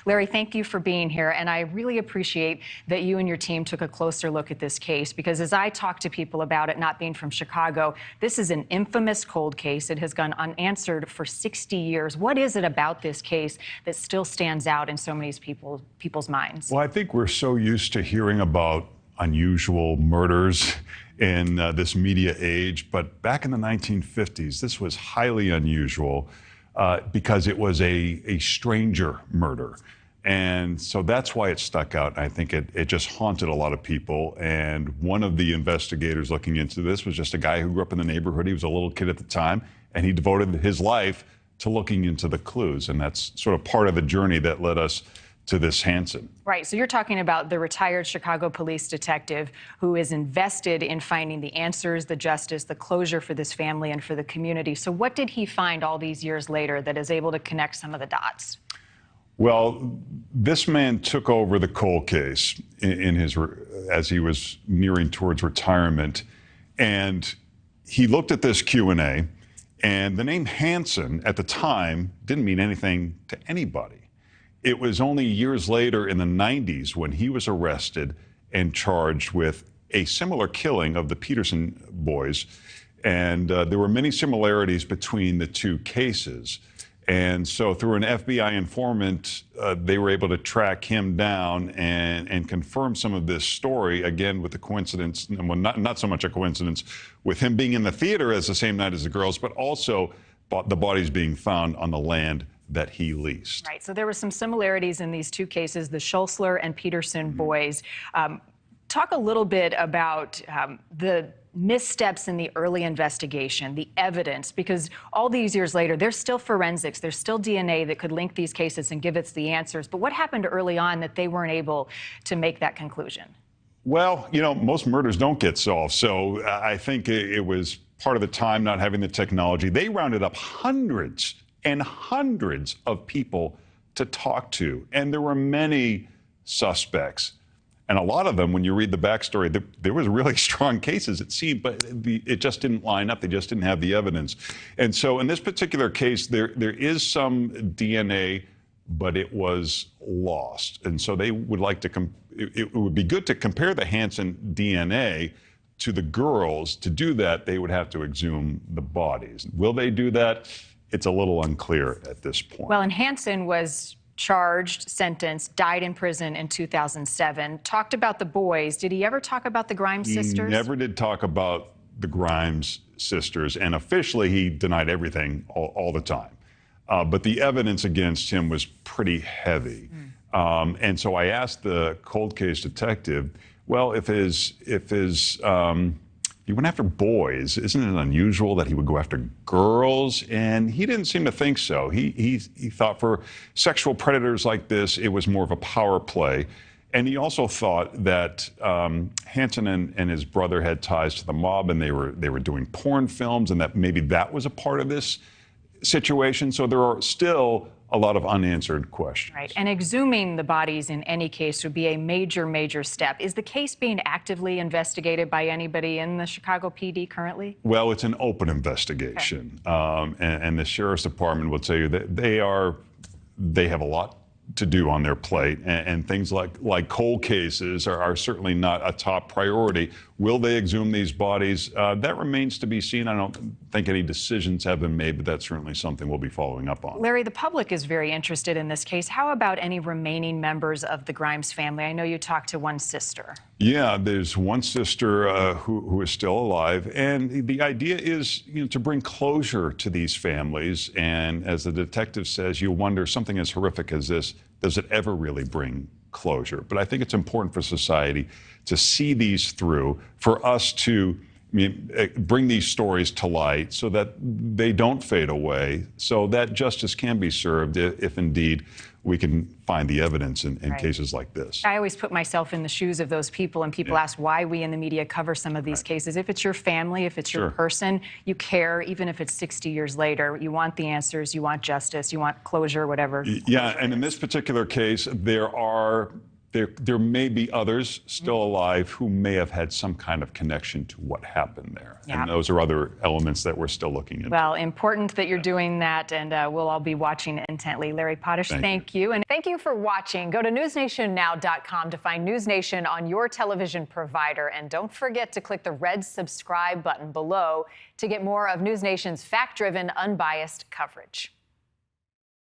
Larry, thank you for being here, and I really appreciate that you and your team took a closer look at this case, because as I talk to people about it, not being from Chicago, this is an infamous cold case. It has gone unanswered for 60 years. What is it about this case that still stands out in so many people's minds? Well, I think we're so used to hearing about unusual murders in this media age, but back in the 1950s, this was highly unusual because it was a stranger murder. And so that's why it stuck out. I think it just haunted a lot of people. And one of the investigators looking into this was just a guy who grew up in the neighborhood. He was a little kid at the time, and he devoted his life to looking into the clues. And that's sort of part of the journey that led us to this Hanson. Right, so you're talking about the retired Chicago police detective who is invested in finding the answers, the justice, the closure for this family and for the community. So what did he find all these years later that is able to connect some of the dots? Well, this man took over the cold case as he was nearing towards retirement, and he looked at this Q&A, and the name Hanson at the time didn't mean anything to anybody. It was only years later in the 90s when he was arrested and charged with a similar killing of the Peterson boys. And there were many similarities between the two cases. And so through an FBI informant, they were able to track him down and confirm some of this story, again, with the coincidence, well, not so much a coincidence, with him being in the theater as the same night as the girls, but also the bodies being found on the land that he leased. Right, so there were some similarities in these two cases, the Schultzler and Peterson boys. Talk a little bit about the missteps in the early investigation, the evidence, because all these years later, there's still forensics, there's still DNA that could link these cases and give us the answers. But what happened early on that they weren't able to make that conclusion? Well, you know, most murders don't get solved. So I think it was part of the time not having the technology. They rounded up hundreds and hundreds of people to talk to. And there were many suspects. And a lot of them, when you read the backstory, there was really strong cases, it seemed, but it just didn't line up. They just didn't have the evidence. And so in this particular case, there is some DNA, but it was lost. And so they would like to, it would be good to compare the Hanson DNA to the girls. To do that, they would have to exhume the bodies. Will they do that? It's a little unclear at this point. Well, and Hanson was charged, sentenced, died in prison in 2007. Talked about the boys. Did he ever talk about the Grimes sisters? He never did talk about the Grimes sisters, and officially he denied everything all the time. But the evidence against him was pretty heavy. And so I asked the cold case detective, well, if he went after boys, isn't it unusual that he would go after girls? And he didn't seem to think so. He thought for sexual predators like this, it was more of a power play. And he also thought that Hanson and his brother had ties to the mob, and they were doing porn films, and that maybe that was a part of this situation. So there are still a lot of unanswered questions. Right, and exhuming the bodies in any case would be a major, major step. Is the case being actively investigated by anybody in the Chicago PD currently? Well, it's an open investigation, okay. And the Sheriff's Department will tell you that they have a lot to do on their plate, and things like cold cases are certainly not a top priority. Will they exhume these bodies? That remains to be seen. I don't think any decisions have been made, but that's certainly something we'll be following up on. Larry, the public is very interested in this case. How about any remaining members of the Grimes family? I know you talked to one sister. Yeah, there's one sister who is still alive, and the idea is, to bring closure to these families. And as the detective says, you wonder, something as horrific as this, does it ever really bring closure? But I think it's important for society to see these through, for us to bring these stories to light so that they don't fade away, so that justice can be served if indeed we can find the evidence in cases like this. I always put myself in the shoes of those people, and people ask why we in the media cover some of these cases. If it's your family, if it's your person, you care, even if it's 60 years later. You want the answers, you want justice, you want closure, whatever. Yeah, and in this particular case, there are there may be others still alive who may have had some kind of connection to what happened there. Yeah. And those are other elements that we're still looking into. Well, important that you're doing that, and we'll all be watching intently. Larry Potash, thank you. And thank you for watching. Go to newsnationnow.com to find News Nation on your television provider. And don't forget to click the red subscribe button below to get more of News Nation's fact-driven, unbiased coverage.